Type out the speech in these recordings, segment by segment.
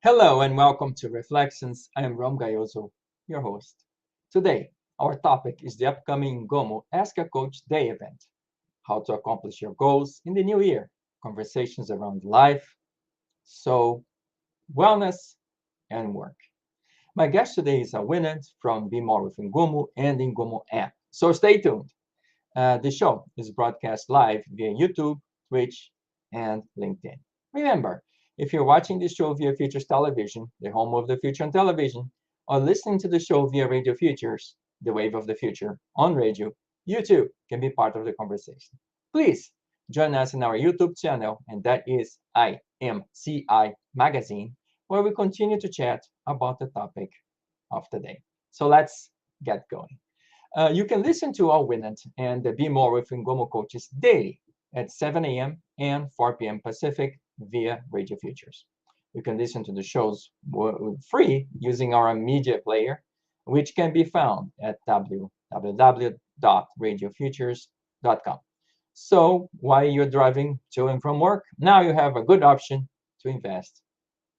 Hello and welcome to Reflections. I am Rom Gayoso, your host. Today, our topic is the upcoming Ingomu Ask a Coach Day event. How to accomplish your goals in the new year. Conversations around life, soul, wellness, and work. My guest today is a Wynant from Be More with Ingomu and Ingomu app. So stay tuned. The show is broadcast live via YouTube, Twitch, and LinkedIn. Remember, if you're watching this show via Futures Television, the home of the future on television, or listening to the show via Radio Futures, the wave of the future on radio, you too can be part of the conversation. Please join us in our YouTube channel, and that is IMCI Magazine, where we continue to chat about the topic of the day. So let's get going. You can listen to our Wynant and the Be More with Ingomu coaches daily at 7 a.m. and 4 p.m. Pacific via Radio Futures. You can listen to the shows free using our media player, which can be found at www.radiofutures.com. So while you're driving to and from work, now you have a good option to invest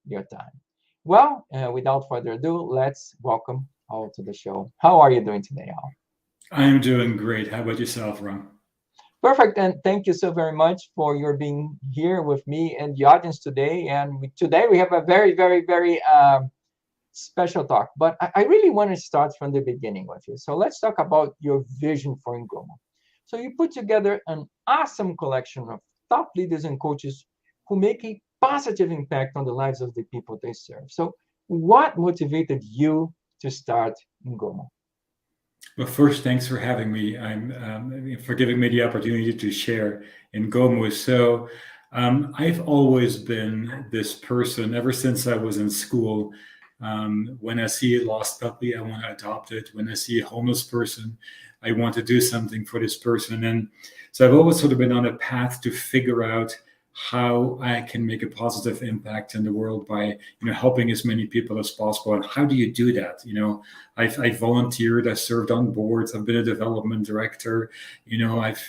your time. Well, without further ado, let's welcome Al to the show. How are you doing today, Al? I'm doing great. How about yourself, Ron? Perfect, and thank you so very much for your being here with me and the audience today. And today we have a very special talk. But I really want to start from the beginning with you. So let's talk about your vision for Ingomo. So you put together an awesome collection of top leaders and coaches who make a positive impact on the lives of the people they serve. So what motivated you to start Ingomo? Well, first, thanks for having me. For giving me the opportunity to share in Gomu. I've always been this person ever since I was in school. When I see a lost puppy, I want to adopt it. When I see a homeless person, I want to do something for this person. And so I've always sort of been on a path to figure out how I can make a positive impact in the world by, helping as many people as possible. And how do you do that? I volunteered, I served on boards, I've been a development director, I've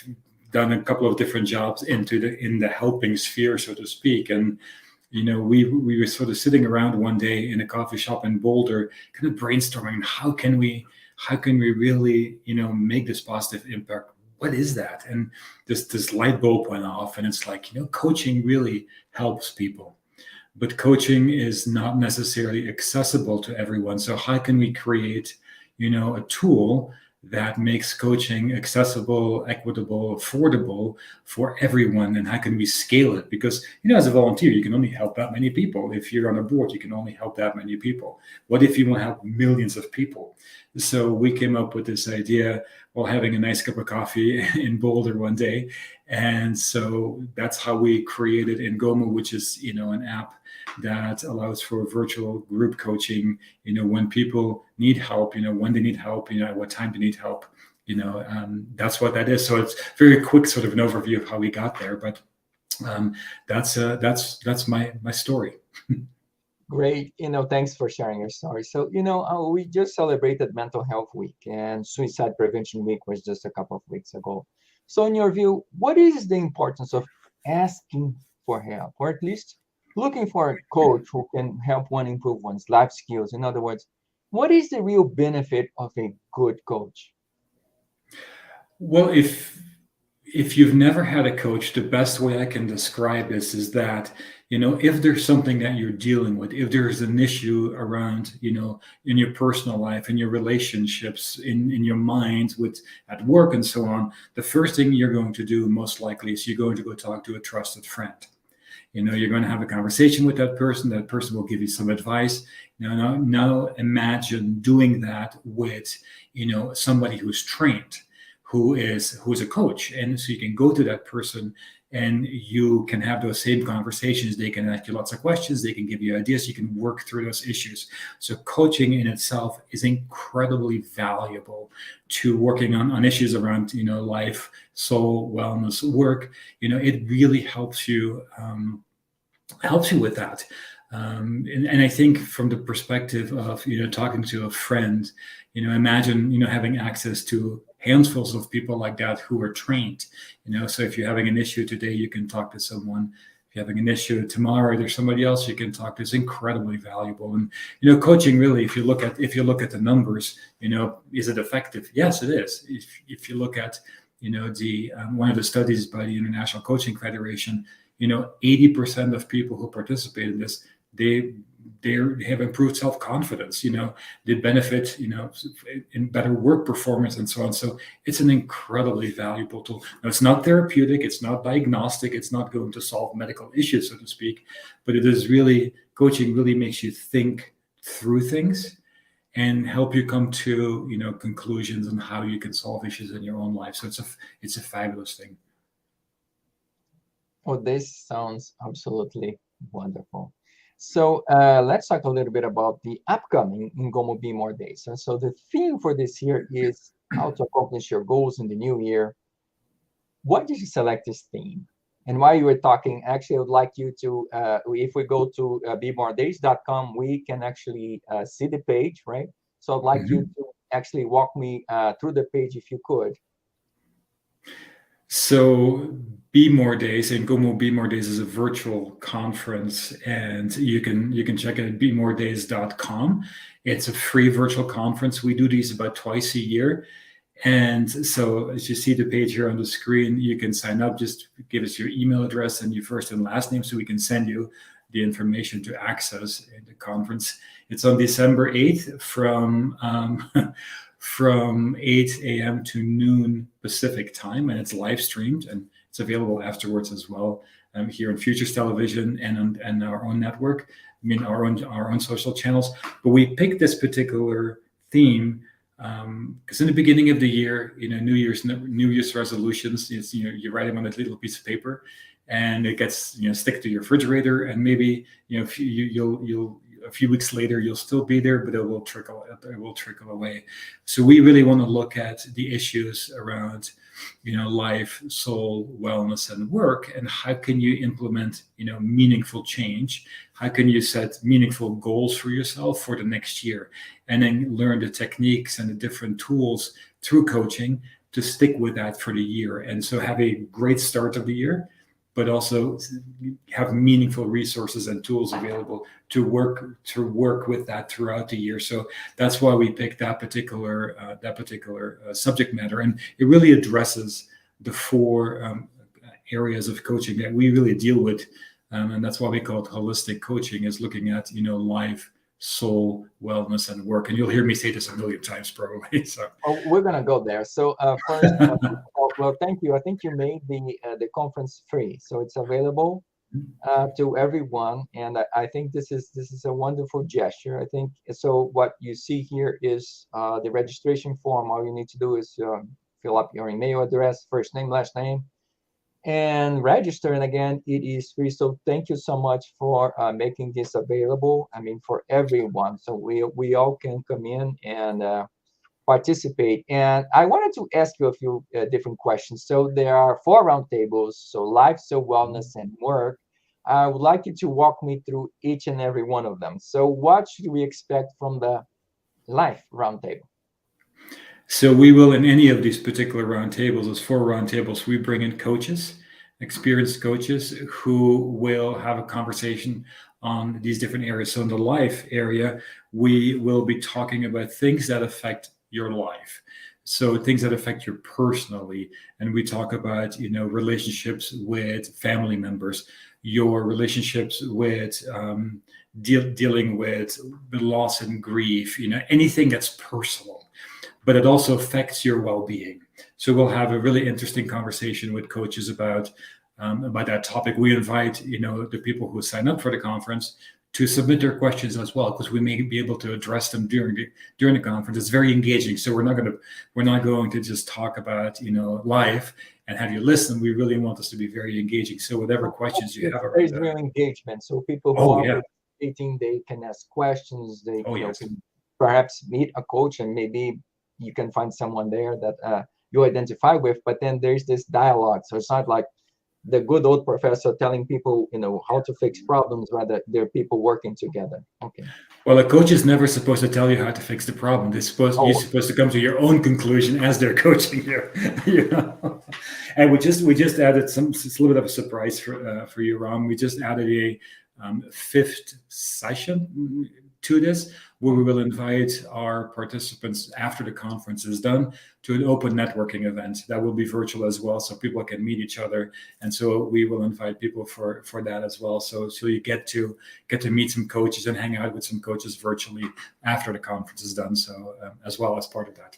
done a couple of different jobs in the helping sphere, so to speak. And we were sort of sitting around one day in a coffee shop in Boulder, kind of brainstorming how can we really, make this positive impact. What is that? And this light bulb went off, and it's like, coaching really helps people, but coaching is not necessarily accessible to everyone. So how can we create, a tool that makes coaching accessible, equitable, affordable for everyone? And how can we scale it? Because, as a volunteer, you can only help that many people. If you're on a board, you can only help that many people. What if you want to help millions of people? So we came up with this idea while having a nice cup of coffee in Boulder one day. And so that's how we created Ingomu, which is, an app that allows for virtual group coaching, when people need help, when they need help, at what time they need help, that's what that is. So it's very quick sort of an overview of how we got there, but that's my story. Great. Thanks for sharing your story. So, we just celebrated Mental Health Week, and Suicide Prevention Week was just a couple of weeks ago. So, in your view, what is the importance of asking for help, or at least looking for a coach who can help one improve one's life skills? In other words, what is the real benefit of a good coach? Well, if you've never had a coach, the best way I can describe this is that, if there's something that you're dealing with, if there's an issue around, in your personal life, in your relationships, in your mind, at work and so on, the first thing you're going to do most likely is you're going to go talk to a trusted friend. You're going to have a conversation with that person. That person will give you some advice. Now imagine doing that with, somebody who's trained, who is a coach. And so you can go to that person and you can have those same conversations. They can ask you lots of questions. They can give you ideas. You can work through those issues. So coaching in itself is incredibly valuable to working on issues around, life, soul, wellness, work. It really helps you with that. And I think from the perspective of, talking to a friend, imagine, having access to handfuls of people like that who are trained, so if you're having an issue today, you can talk to someone If you're having an issue tomorrow, there's somebody else you can talk to. It's incredibly valuable. And coaching really, if you look at the numbers, is it effective? Yes, it is. If you look at the one of the studies by the International Coaching Federation, 80% of people who participate in this, they have improved self-confidence, they benefit, in better work performance and so on. So it's an incredibly valuable tool. Now, it's not therapeutic, it's not diagnostic, it's not going to solve medical issues, so to speak, but it is really, coaching really makes you think through things and help you come to, conclusions on how you can solve issues in your own life. So it's a fabulous thing. Oh, this sounds absolutely wonderful. So let's talk a little bit about the upcoming Ingomu Be More Days. And so the theme for this year is how to accomplish your goals in the new year. Why did you select this theme? And while you were talking, actually, I would like you to, if we go to bemoredays.com, we can actually see the page, right? So I'd like you to actually walk me through the page if you could. So Be More Days, Ingomu Be More Days is a virtual conference, and you can check it at bemoredays.com. It's a free virtual conference. We do these about twice a year. And so as you see the page here on the screen, you can sign up. Just give us your email address and your first and last name so we can send you the information to access the conference. It's on December 8th from 8 a.m. to noon Pacific time, and it's live streamed, and it's available afterwards as well here on Futures Television and our own network. I mean, our own social channels. But we picked this particular theme because in the beginning of the year, New Year's resolutions, you write them on a little piece of paper, and it gets stick to your refrigerator, and maybe you'll a few weeks later you'll still be there, but it will trickle away. So we really want to look at the issues around life, soul, wellness, and work, and how can you implement meaningful change? How can you set meaningful goals for yourself for the next year, and then learn the techniques and the different tools through coaching to stick with that for the year, and so have a great start of the year, but also have meaningful resources and tools available to work with that throughout the year. So that's why we picked that particular subject matter, and it really addresses the four areas of coaching that we really deal with, and that's why we call it holistic coaching, is looking at life, soul, wellness, and work. And you'll hear me say this a million times probably. So we're gonna go there. So first, well, thank you. I think you made the conference free, so it's available to everyone, and I think this is a wonderful gesture. I think so. What you see here is the registration form. All you need to do is fill up your email address, first name, last name, and register. And again, it is free. So thank you so much for making this available. I mean, for everyone, so we all can come in and participate. And I wanted to ask you a few different questions. So there are 4 roundtables, so life, so wellness, and work. I would like you to walk me through each and every one of them. So what should we expect from the life roundtable? So we will, in any of these particular roundtables, those 4 roundtables, we bring in coaches, experienced coaches, who will have a conversation on these different areas. So in the life area, we will be talking about things that affect your life. So things that affect you personally. And we talk about, relationships with family members, your relationships with dealing with the loss and grief, anything that's personal, but it also affects your well-being. So we'll have a really interesting conversation with coaches about that topic. We invite, the people who sign up for the conference to submit their questions as well, because we may be able to address them during the conference. It's very engaging. So we're not going to just talk about life and have you listen. We really want this to be very engaging. So whatever questions you have, there's real engagement. So people who are participating, they can ask questions. They can perhaps meet a coach, and maybe you can find someone there that you identify with. But then there's this dialogue. So it's not like the good old professor telling people, how to fix problems, rather they're people working together. Okay. Well, a coach is never supposed to tell you how to fix the problem. You're supposed to come to your own conclusion as they're coaching you. And we just added some. It's a little bit of a surprise for you, Ron. We just added a fifth session to this, where we will invite our participants after the conference is done to an open networking event that will be virtual as well, so people can meet each other. And so we will invite people for that as well. So you get to meet some coaches and hang out with some coaches virtually after the conference is done. So as well as part of that.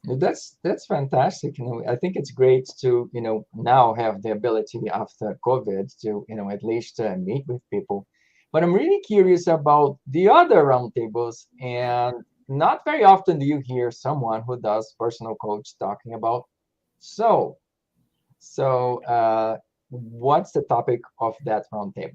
Well, that's fantastic. I think it's great to now have the ability after COVID to at least meet with people. But I'm really curious about the other roundtables, and not very often do you hear someone who does personal coach talking about so. So, what's the topic of that roundtable?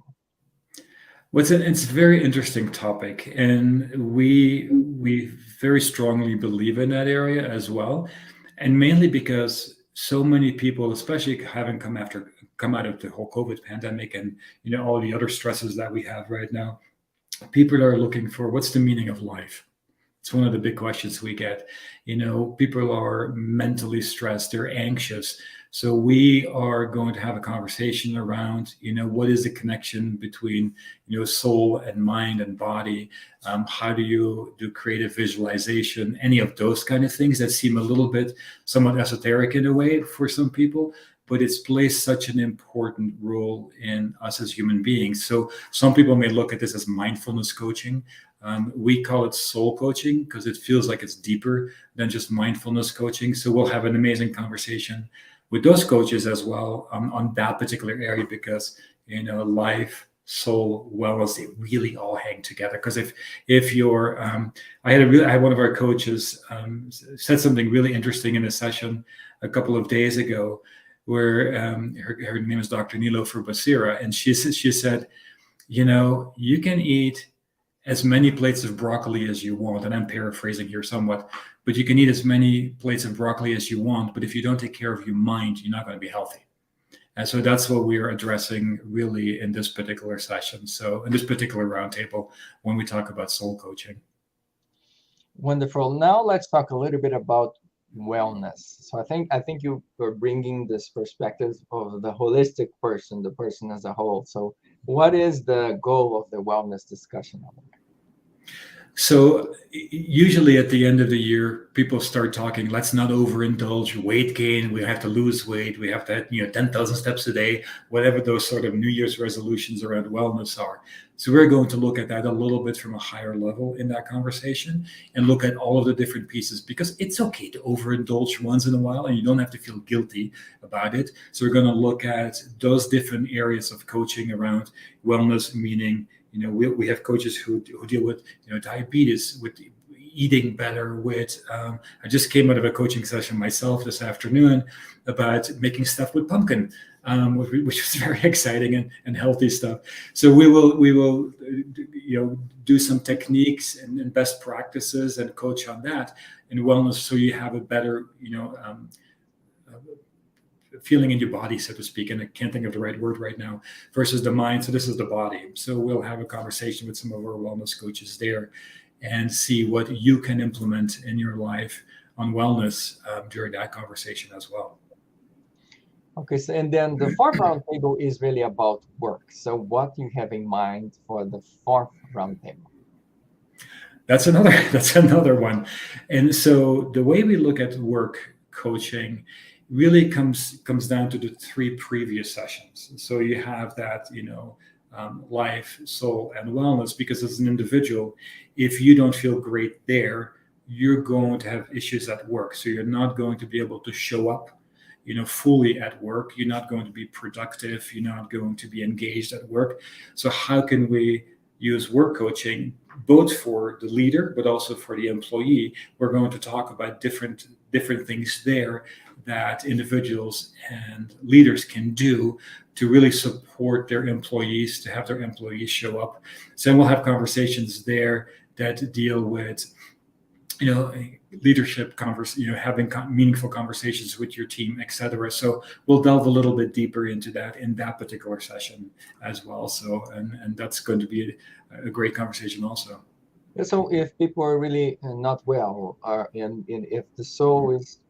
It's a very interesting topic, and we very strongly believe in that area as well, and mainly because so many people, especially having come out of the whole COVID pandemic and all the other stresses that we have right now, people are looking for what's the meaning of life. It's one of the big questions we get. People are mentally stressed, they're anxious. So we are going to have a conversation around, what is the connection between, soul and mind and body? How do you do creative visualization? Any of those kind of things that seem a little bit somewhat esoteric in a way for some people, but it's plays such an important role in us as human beings. So some people may look at this as mindfulness coaching. We call it soul coaching because it feels like it's deeper than just mindfulness coaching. So we'll have an amazing conversation with those coaches as well on that particular area, because life, soul, wellness, they really all hang together. Because if you're I had one of our coaches said something really interesting in a session a couple of days ago, where her name is Dr. Nilofer Basira, and she said, you can eat as many plates of broccoli as you want, and I'm paraphrasing here somewhat, but you can eat as many plates of broccoli as you want, but if you don't take care of your mind, you're not going to be healthy. And so that's what we are addressing really in this particular session. So in this particular roundtable, when we talk about soul coaching. Wonderful. Now let's talk a little bit about wellness. So I think you are bringing this perspective of the holistic person, the person as a whole. So what is the goal of the wellness discussion? So usually at the end of the year, people start talking, let's not overindulge weight gain. We have to lose weight. We have to, 10,000 steps a day, whatever those sort of New Year's resolutions around wellness are. So we're going to look at that a little bit from a higher level in that conversation and look at all of the different pieces, because it's okay to overindulge once in a while and you don't have to feel guilty about it. So we're going to look at those different areas of coaching around wellness, meaning we have coaches who deal with diabetes, with eating better, with I just came out of a coaching session myself this afternoon about making stuff with pumpkin, which was very exciting and healthy stuff. So we will do some techniques and best practices and coach on that in wellness, so you have a better feeling in your body, so to speak, and I can't think of the right word right now, versus the mind. So this is the body. So we'll have a conversation with some of our wellness coaches there and see what you can implement in your life on wellness during that conversation as well. Okay, so and then the fourth roundtable is really about work. So what do you have in mind for the fourth roundtable? That's another one. And so the way we look at work coaching really comes down to the three previous sessions. So you have that, life, soul, and wellness, because as an individual, if you don't feel great there, you're going to have issues at work. So you're not going to be able to show up, fully at work. You're not going to be productive. You're not going to be engaged at work. So how can we use work coaching both for the leader, but also for the employee? We're going to talk about different things there that individuals and leaders can do to really support their employees, to have their employees show up. So we'll have conversations there that deal with, leadership having meaningful conversations with your team, etc. So we'll delve a little bit deeper into that in that particular session as well. So, and that's going to be a great conversation also. So if people are really not well, and if the soul is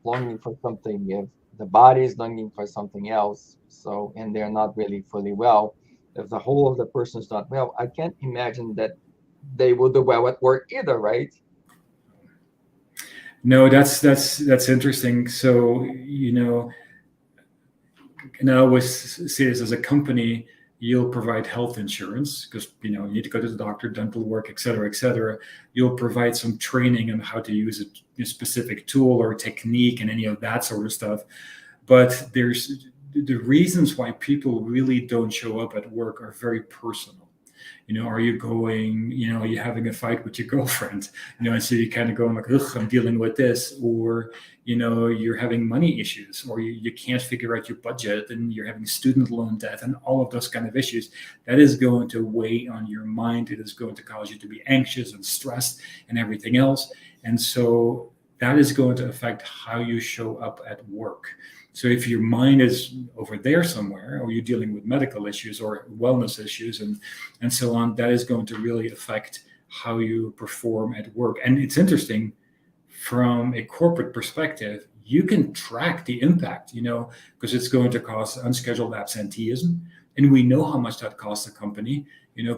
longing for something, if the body is longing for something else. So, and they're not really fully well. If the whole of the person is not well, I can't imagine that they will do well at work either, right? No, that's interesting. So, and I always say this: as a company, you'll provide health insurance because you need to go to the doctor, dental work, et cetera, et cetera. You'll provide some training on how to use a specific tool or technique and any of that sort of stuff. But there's the reasons why people really don't show up at work are very personal. Are you going, are you having a fight with your girlfriend? And so you kind of going like, ugh, I'm dealing with this, or, you're having money issues, or you can't figure out your budget and you're having student loan debt and all of those kind of issues. That is going to weigh on your mind. It is going to cause you to be anxious and stressed and everything else. And so that is going to affect how you show up at work. So if your mind is over there somewhere, or you're dealing with medical issues or wellness issues and so on, that is going to really affect how you perform at work. And it's interesting from a corporate perspective, you can track the impact, because it's going to cause unscheduled absenteeism. And we know how much that costs a company,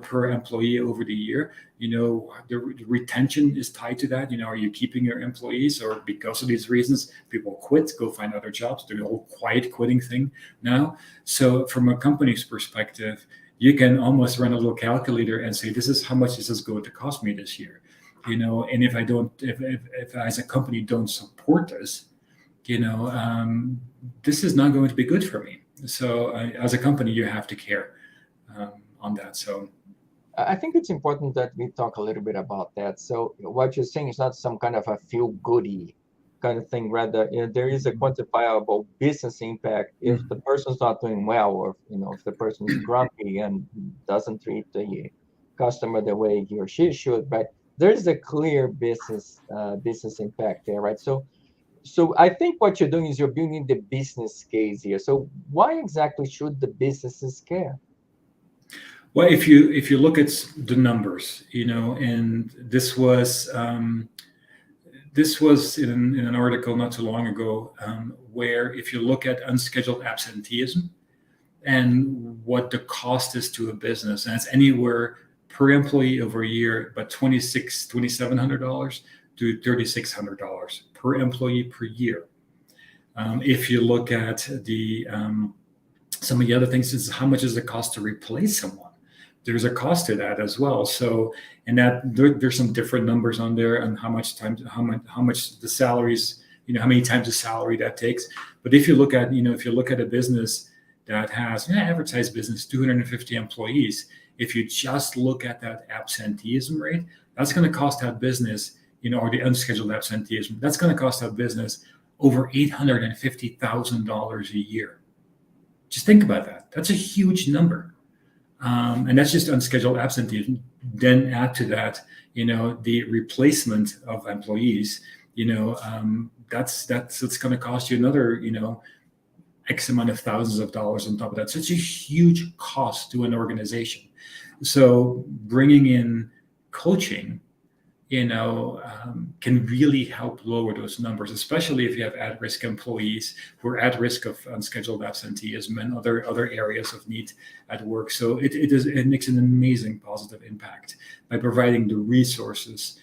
per employee over the year. The retention is tied to that. Are you keeping your employees, or because of these reasons, people quit, go find other jobs, the whole quiet quitting thing now. So from a company's perspective, you can almost run a little calculator and say, this is how much this is going to cost me this year. And if I don't, if I as a company don't support this, this is not going to be good for me. So as a company, you have to care on that. So I think it's important that we talk a little bit about that. So what you're saying is not some kind of a feel goody kind of thing. Rather, there is a quantifiable business impact if the person's not doing well, or if the person is grumpy and doesn't treat the customer the way he or she should. Right? There's a clear business impact there, right? So I think what you're doing is you're building the business case here. So why exactly should the businesses care? Well, if you look at the numbers, and this was in an article not too long ago, where if you look at unscheduled absenteeism and what the cost is to a business, and it's anywhere per employee over a year, but $2,700 to $3,600 per employee per year. If you look at the some of the other things, is how much does it cost to replace someone? There's a cost to that as well. So, and that there's some different numbers on there on how much the salaries, how many times the salary that takes. But if you look at, a business that has average size business, 250 employees, if you just look at that absenteeism rate, that's going to cost that business, or the unscheduled absenteeism, that's going to cost that business over $850,000 a year. Just think about that. That's a huge number. And that's just unscheduled absenteeism. Then add to that, the replacement of employees, that's going to cost you another, X amount of thousands of dollars on top of that. So it's a huge cost to an organization. So bringing in coaching, can really help lower those numbers, especially if you have at-risk employees who are at risk of unscheduled absenteeism and other areas of need at work. So it makes an amazing positive impact by providing the resources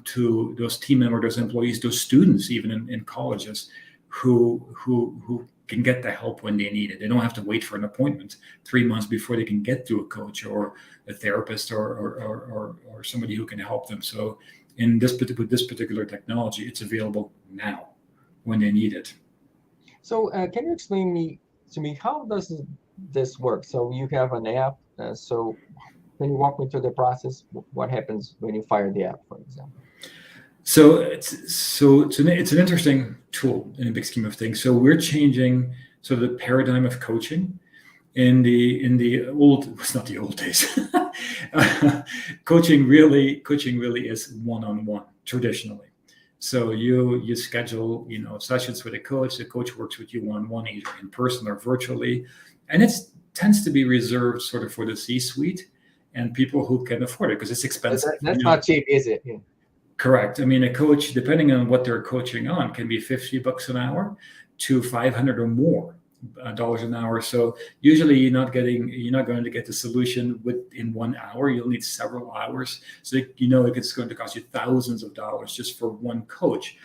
to those team members, those employees, those students, even in colleges, who can get the help when they need it. They don't have to wait for an appointment 3 months before they can get to a coach or a therapist or somebody who can help them. So with this particular technology, it's available now when they need it. So can you explain to me how does this work? So you have an app. So can you walk me through the process? What happens when you fire the app, for example? So it's an interesting tool in the big scheme of things. So we're changing sort of the paradigm of coaching in the old, it's not the old days. Coaching really is one-on-one traditionally. So you schedule sessions with a coach. The coach works with you one-on-one, either in person or virtually, and it tends to be reserved sort of for the C-suite and people who can afford it because it's expensive. That's not cheap, is it? Yeah. Correct. I mean, a coach, depending on what they're coaching on, can be $50 an hour to 500 or more dollars an hour. So usually you're not going to get the solution within 1 hour. You'll need several hours. So it's going to cost you thousands of dollars just for one coach.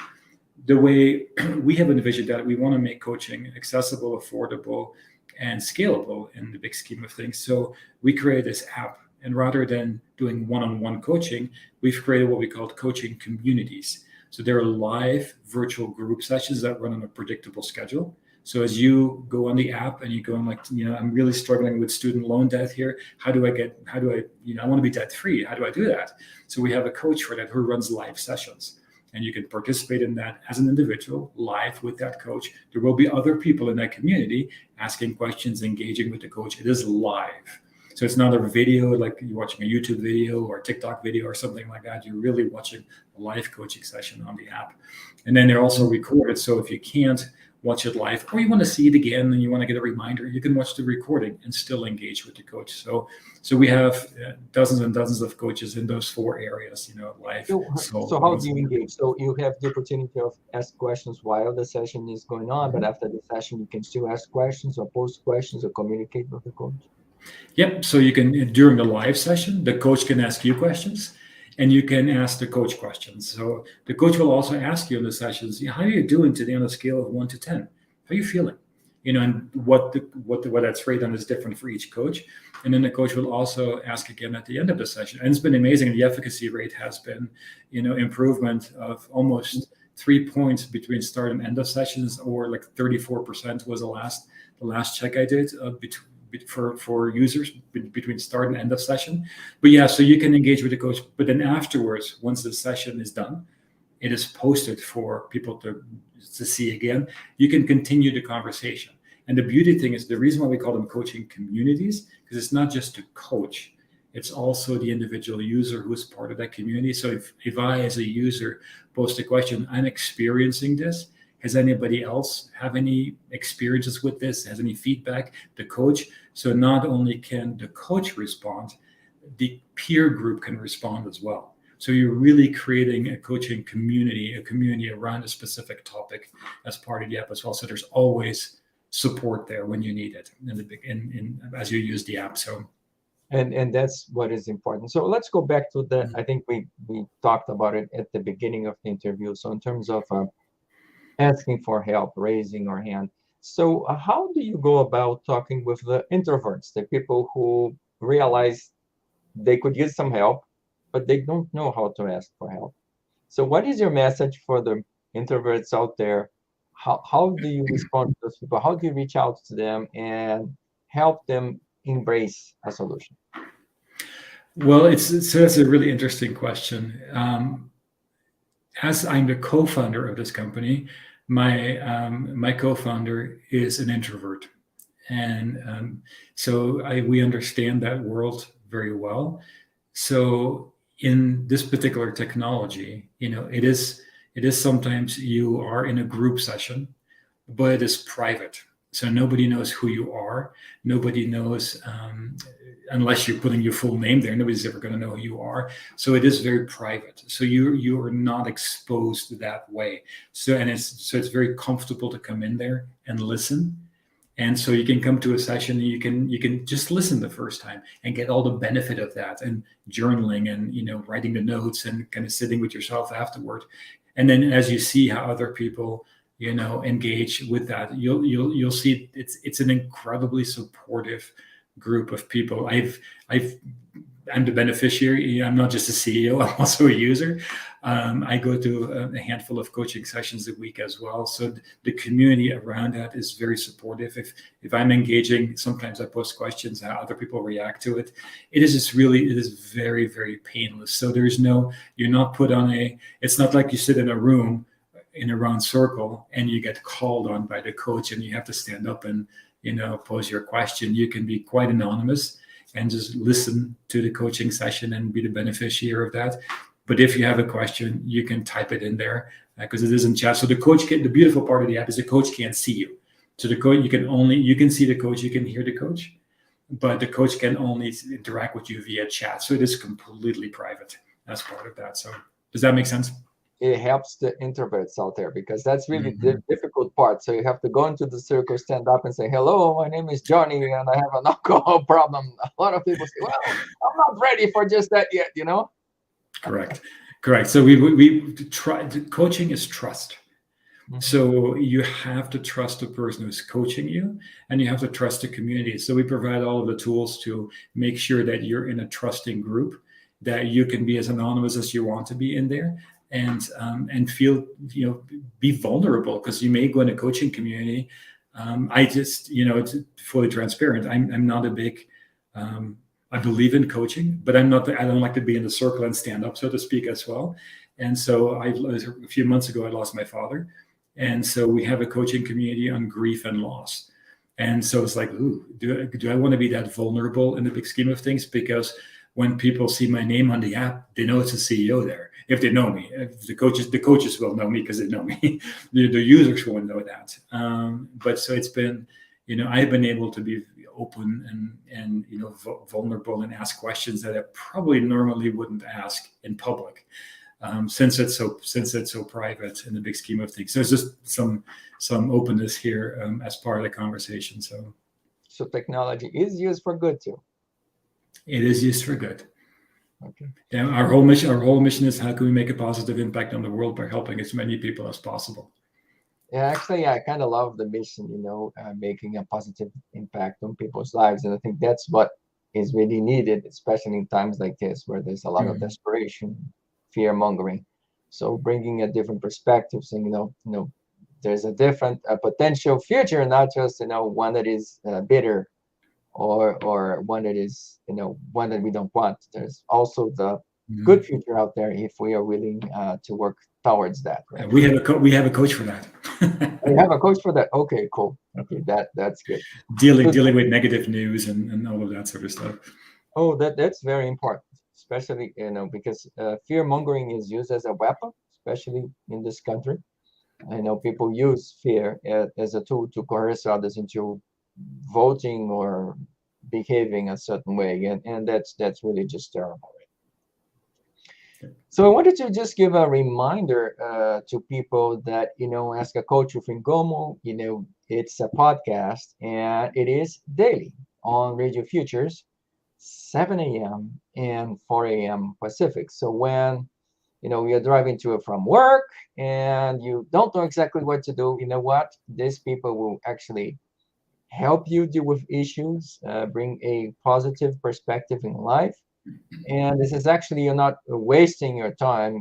The way we have envisioned that, we want to make coaching accessible, affordable, and scalable in the big scheme of things. So we created this app, and rather than doing one-on-one coaching, we've created what we call coaching communities. So there are live virtual group sessions that run on a predictable schedule. So as you go on the app and you go on, I'm really struggling with student loan debt here. I want to be debt free. How do I do that? So we have a coach for that who runs live sessions. And you can participate in that as an individual, live with that coach. There will be other people in that community asking questions, engaging with the coach. It is live. So it's not a video like you're watching a YouTube video or a TikTok video or something like that. You're really watching a live coaching session on the app. And then they're also recorded. So if you can't watch it live, or you want to see it again and you want to get a reminder, you can watch the recording and still engage with the coach. So we have dozens and dozens of coaches in those 4 areas, live. So how do you engage? So you have the opportunity of ask questions while the session is going on, but after the session, you can still ask questions or post questions or communicate with the coach? Yep. So you can, during the live session, the coach can ask you questions. And you can ask the coach questions. So the coach will also ask you in the sessions, how are you doing today on a scale of 1 to 10? How are you feeling? And what that's rated on is different for each coach. And then the coach will also ask again at the end of the session. And it's been amazing. The efficacy rate has been, improvement of almost 3 points between start and end of sessions, or like 34% was the last check I did for users between start and end of session. But yeah, so you can engage with the coach, but then afterwards, once the session is done, it is posted for people to see again. You can continue the conversation. And the beauty thing is, the reason why we call them coaching communities, because it's not just a coach, it's also the individual user who is part of that community. So if I, as a user, post a question, I'm experiencing this, has anybody else have any experiences with this? Has any feedback? The coach. So not only can the coach respond, the peer group can respond as well. So you're really creating a coaching community, a community around a specific topic as part of the app as well. So there's always support there when you need it as you use the app. So. And that's what is important. So let's go back to that. I think we talked about it at the beginning of the interview. So in terms of asking for help, raising our hand. So how do you go about talking with the introverts, the people who realize they could use some help, but they don't know how to ask for help? So what is your message for the introverts out there? How do you respond to those people? How do you reach out to them and help them embrace a solution? Well, that's a really interesting question. As I'm the co-founder of this company, my co-founder is an introvert, and so we understand that world very well. So in this particular technology, it is sometimes you are in a group session, but it is private. So nobody knows who you are. Nobody knows, unless you're putting your full name there, nobody's ever going to know who you are. So it is very private. So you are not exposed that way. So it's very comfortable to come in there and listen. And so you can come to a session and you can just listen the first time and get all the benefit of that, and journaling and writing the notes and kind of sitting with yourself afterward. And then as you see how other people engage with that, you'll see it's an incredibly supportive group of people. I'm the beneficiary. I'm not just a CEO. I'm also a user. I go to a handful of coaching sessions a week as well. So the community around that is very supportive. If I'm engaging, sometimes I post questions, how other people react to it. It is very, very painless. So you're not put on it's not like you sit in a room in a round circle and you get called on by the coach and you have to stand up and pose your question. You can be quite anonymous and just listen to the coaching session and be the beneficiary of that. But if you have a question, you can type it in there because it is in chat. So the beautiful part of the app is the coach can't see you. So the coach, you can see the coach, you can hear the coach, but the coach can only interact with you via chat. So it is completely private as part of that. So does that make sense? it helps the introverts out there because that's really the Mhm. difficult part. So you have to go into the circle, stand up, and say, "Hello, my name is Johnny, and I have an alcohol problem." A lot of people say, "Well, I'm not ready for just that yet," you know. Correct. Correct. So we try. Coaching is trust. Mhm. So you have to trust the person who's coaching you, and you have to trust the community. So we provide all of the tools to make sure that you're in a trusting group, that you can be as anonymous as you want to be in there, and feel, be vulnerable, because you may go in a coaching community. I just, it's fully transparent. I'm not a big. I believe in coaching, but I'm not. I don't like to be in the circle and stand up, so to speak, as well. And so a few months ago, I lost my father, and so we have a coaching community on grief and loss. And so it's like, ooh, do I want to be that vulnerable in the big scheme of things? Because when people see my name on the app, they know it's a CEO there. If they know me, if the coaches will know me because they know me. The users won't know that. But so it's been, I've been able to be open and vulnerable and ask questions that I probably normally wouldn't ask in public, since it's so private in the big scheme of things. So there's just some openness here, as part of the conversation. So So technology is used for good too. it is used for good. Okay. And our whole mission is, how can we make a positive impact on the world by helping as many people as possible. Yeah, actually, I kind of love the mission, making a positive impact on people's lives. And I think that's what is really needed, especially in times like this, where there's a lot of Mhm. desperation, fear mongering. So bringing a different perspective, saying, there's a different potential future, not just, one that is bitter or one that is, one that we don't want. There's also the good Mhm. future out there if we are willing to work towards that, right? We have a coach for that. You have a coach for that. Okay, cool. Okay, that's good. dealing So, dealing with negative news and all of that sort of stuff. oh, that's very important, especially because fear mongering is used as a weapon, especially in this country. I know people use fear as a tool to coerce others into voting or behaving a certain way, and that's really just terrible. So I wanted to just give a reminder to people that, Ask a Coach with Ingomu, it's a podcast and it is daily on Radio Futures, 7 a.m. and 4 a.m. Pacific. So when, you're driving to or from work and you don't know exactly what to do, you know what? These people will actually help you deal with issues, bring a positive perspective in life, and this is actually, you're not wasting your time,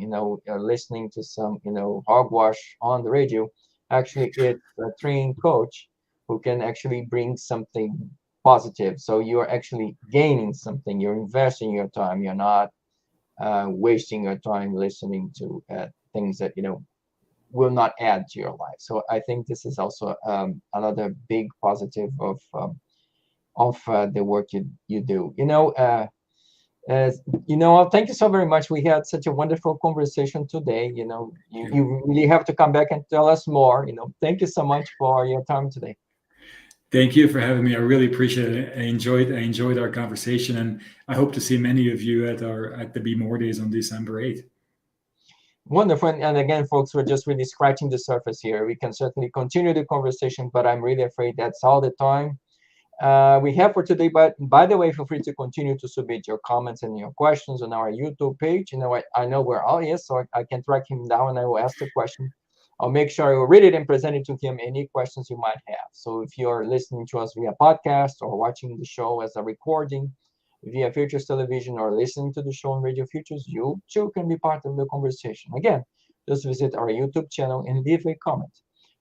listening to some, hogwash on the radio. Actually, it's a trained coach who can actually bring something positive. So you're actually gaining something. You're investing your time. You're not wasting your time listening to things that, will not add to your life. So I think this is also another big positive of the work you do. Thank you so very much. We had such a wonderful conversation today. You really have to come back and tell us more. Thank you so much for your time today. Thank you for having me. I really appreciate it. I enjoyed our conversation, and I hope to see many of you at the Be More Days on December 8th. Wonderful. And again, folks, we're just really scratching the surface here. We can certainly continue the conversation, but I'm really afraid that's all the time we have for today. But by the way, feel free to continue to submit your comments and your questions on our YouTube page. I know where Al is, so I can track him down and I will ask the question. I'll make sure I will read it and present it to him, any questions you might have. So if you're listening to us via podcast or watching the show as a recording via Futures Television or listening to the show on Radio Futures, you too can be part of the conversation. Again, just visit our YouTube channel and leave a comment.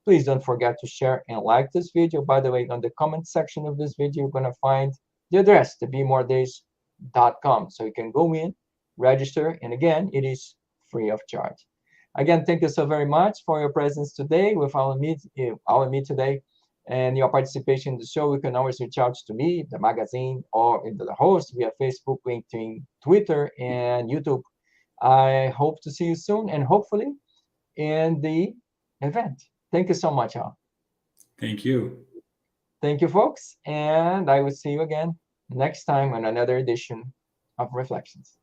Please don't forget to share and like this video. By the way, on the comment section of this video, you're going to find the address, thebemoredays.com. So you can go in, register, and again, it is free of charge. Again, thank you so very much for your presence today with our meet today and your participation in the show. You can always reach out to me, the magazine, or into the host via Facebook, LinkedIn, Twitter, and YouTube. I hope to see you soon and hopefully in the event. Thank you so much, Al. Thank you. Thank you, folks. And I will see you again next time on another edition of Reflections.